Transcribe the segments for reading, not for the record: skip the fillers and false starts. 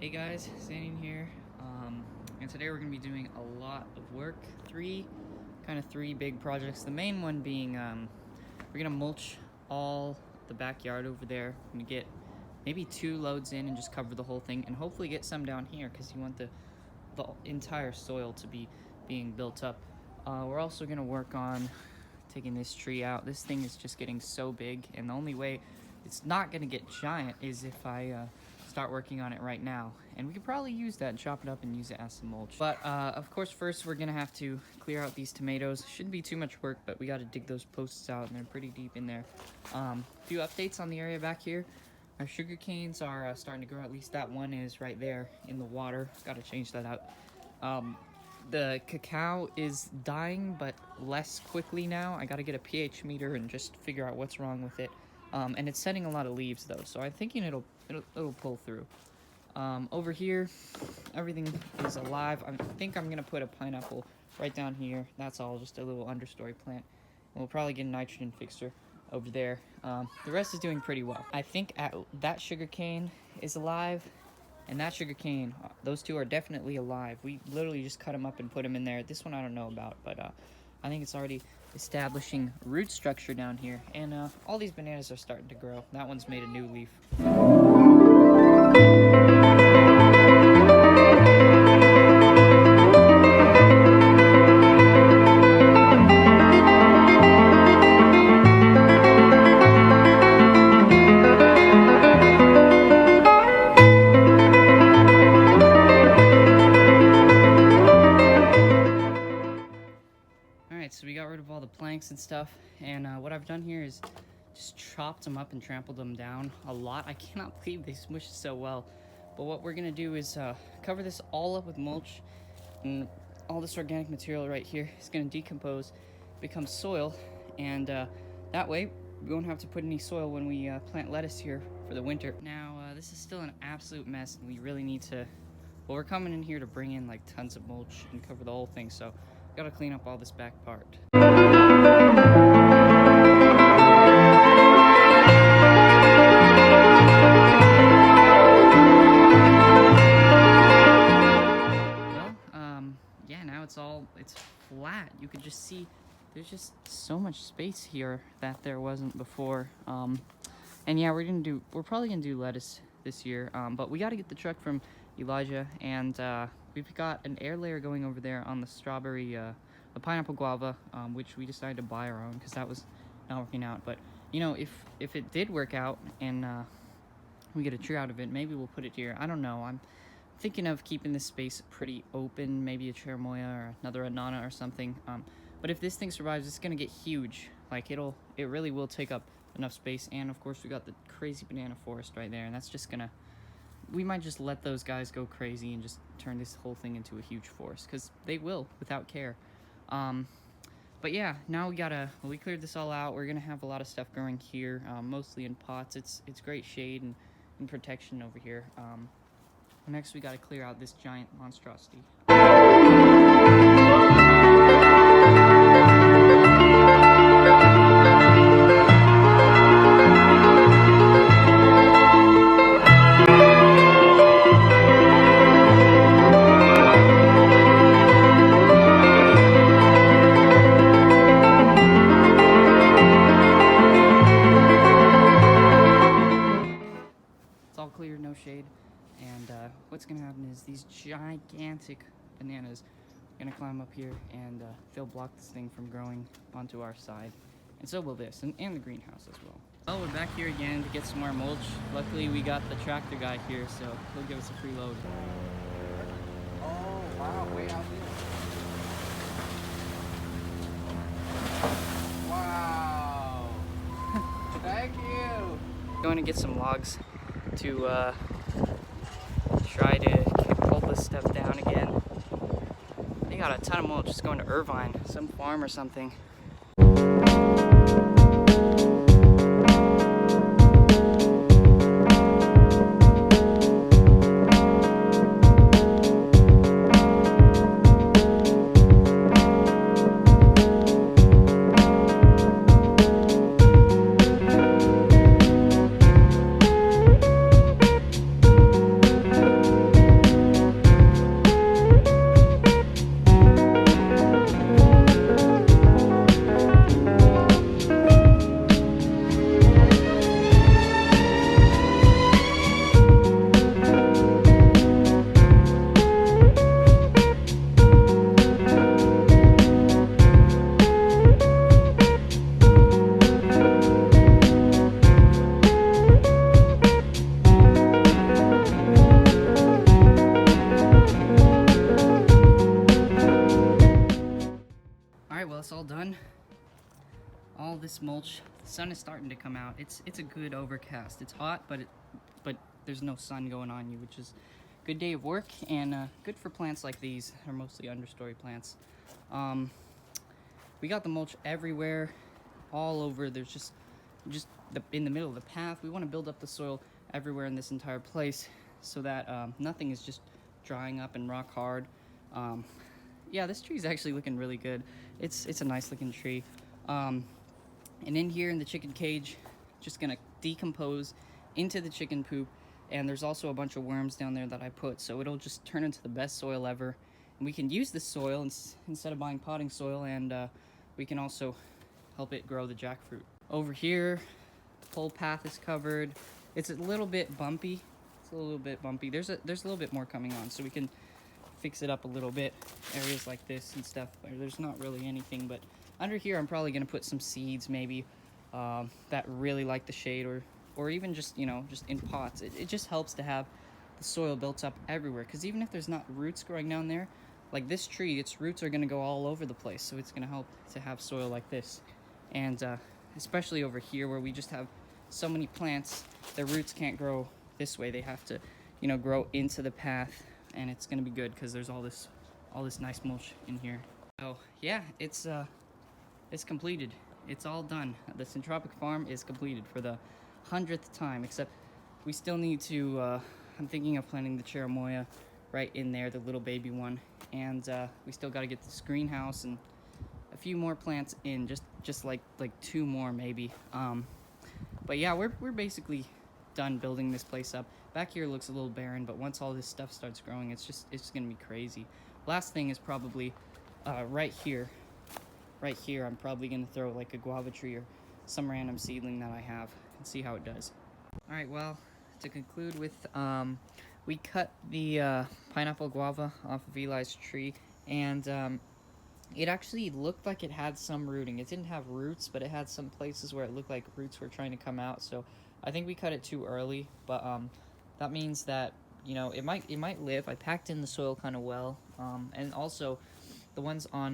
Hey guys, standing here, and today we're going to be doing a lot of work. Three big projects. The main one being we're going to mulch all the backyard over there. I'm going to get maybe 2 loads in and just cover the whole thing, and hopefully get some down here because you want the entire soil to be being built up. We're also going to work on taking this tree out. This thing is just getting so big, and the only way it's not going to get giant is if I start working on it right now, and we could probably use that and chop it up and use it as some mulch. But of course, first we're gonna have to clear out these tomatoes. Shouldn't be too much work, but we got to dig those posts out, and they're pretty deep in there. A few updates on the area back here. Our sugar canes are starting to grow. At least that one is right there in the water. Got to change that out. The cacao is dying, but less quickly now. I got to get a pH meter and just figure out what's wrong with it. And it's setting a lot of leaves though, so I'm thinking it'll pull through. Over here, everything is alive. I think I'm gonna put a pineapple right down here. That's all, just a little understory plant. And we'll probably get a nitrogen fixer over there. The rest is doing pretty well. I think that sugar cane is alive, and that sugar cane, those two are definitely alive. We literally just cut them up and put them in there. This one I don't know about, but I think it's already establishing root structure down here, and all these bananas are starting to grow. That one's made a new leaf. So we got rid of all the planks and stuff, and what I've done here is just chopped them up and trampled them down a lot. I cannot believe they smushed so well. But what we're gonna do is cover this all up with mulch, and all this organic material right here is gonna decompose, become soil, and that way we won't have to put any soil when we plant lettuce here for the winter. Now this is still an absolute mess, and we really need to, well, we're coming in here to bring in like tons of mulch and cover the whole thing, so gotta clean up all this back part. Well, yeah, now it's flat. You could just see there's just so much space here that there wasn't before. And yeah, we're probably gonna do lettuce this year, but we gotta get the truck from Elijah, and we've got an air layer going over there on the strawberry, the pineapple guava, which we decided to buy our own because that was not working out. But you know, if it did work out and we get a tree out of it, maybe we'll put it here. I don't know. I'm thinking of keeping this space pretty open, maybe a cherimoya or another anana or something. But if this thing survives, it's gonna get huge. Like it really will take up enough space. And of course, we got the crazy banana forest right there, and that's just gonna. We might just let those guys go crazy and just turn this whole thing into a huge forest, because they will without care. But yeah, now we cleared this all out. We're gonna have a lot of stuff growing here, mostly in pots. It's great shade and protection over here. Next, we gotta clear out this giant monstrosity. Clear, no shade, and what's gonna happen is these gigantic bananas are gonna climb up here, and they'll block this thing from growing onto our side, and so will this, and the greenhouse as well. Oh, we're back here again to get some more mulch. Luckily we got the tractor guy here, so he'll give us a free load. Oh wow, way out there. Wow. Thank you. Going to get some logs to try to pull this stuff down again. They got a ton of mulch just going to Irvine, some farm or something. all this mulch. The sun is starting to come out. It's a good overcast. It's hot, but there's no sun going on you, which is a good day of work and good for plants like these. They're mostly understory plants. We got the mulch everywhere, all over. There's just in the middle of the path. We want to build up the soil everywhere in this entire place so that nothing is just drying up and rock hard. Yeah, this tree is actually looking really good. It's a nice looking tree. And in here in the chicken cage, just gonna decompose into the chicken poop. And there's also a bunch of worms down there that I put, so it'll just turn into the best soil ever. And we can use this soil instead of buying potting soil, and we can also help it grow the jackfruit. Over here, the whole path is covered. It's a little bit bumpy. There's a little bit more coming on, so we can fix it up a little bit. Areas like this and stuff where there's not really anything, but under here I'm probably gonna put some seeds maybe that really like the shade, or even just, you know, just in pots. It just helps to have the soil built up everywhere, because even if there's not roots growing down there, like this tree, its roots are gonna go all over the place, so it's gonna help to have soil like this. And especially over here where we just have so many plants, their roots can't grow this way. They have to, you know, grow into the path, and it's gonna be good because there's all this nice mulch in here. So yeah, it's completed. It's all done. The Centropic farm is completed for the 100th time, except we still need to, I'm thinking of planting the cherimoya right in there, the little baby one, and we still got to get this greenhouse and a few more plants in, just like 2 more maybe. But yeah, we're basically done building this place up. Back here looks a little barren, but once all this stuff starts growing, it's just gonna be crazy. Last thing is probably right here. Right here, I'm probably gonna throw like a guava tree or some random seedling that I have and see how it does. All right, well, to conclude with, we cut the pineapple guava off of Eli's tree, and it actually looked like it had some rooting. It didn't have roots, but it had some places where it looked like roots were trying to come out. So I think we cut it too early, but that means that, you know, it might live. I packed in the soil kind of well, and also the ones on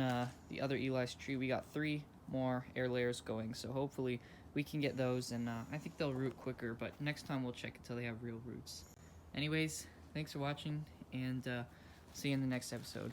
the other Eli's tree, we got 3 more air layers going, so hopefully we can get those, and I think they'll root quicker, but next time we'll check until they have real roots. Anyways, thanks for watching, and see you in the next episode.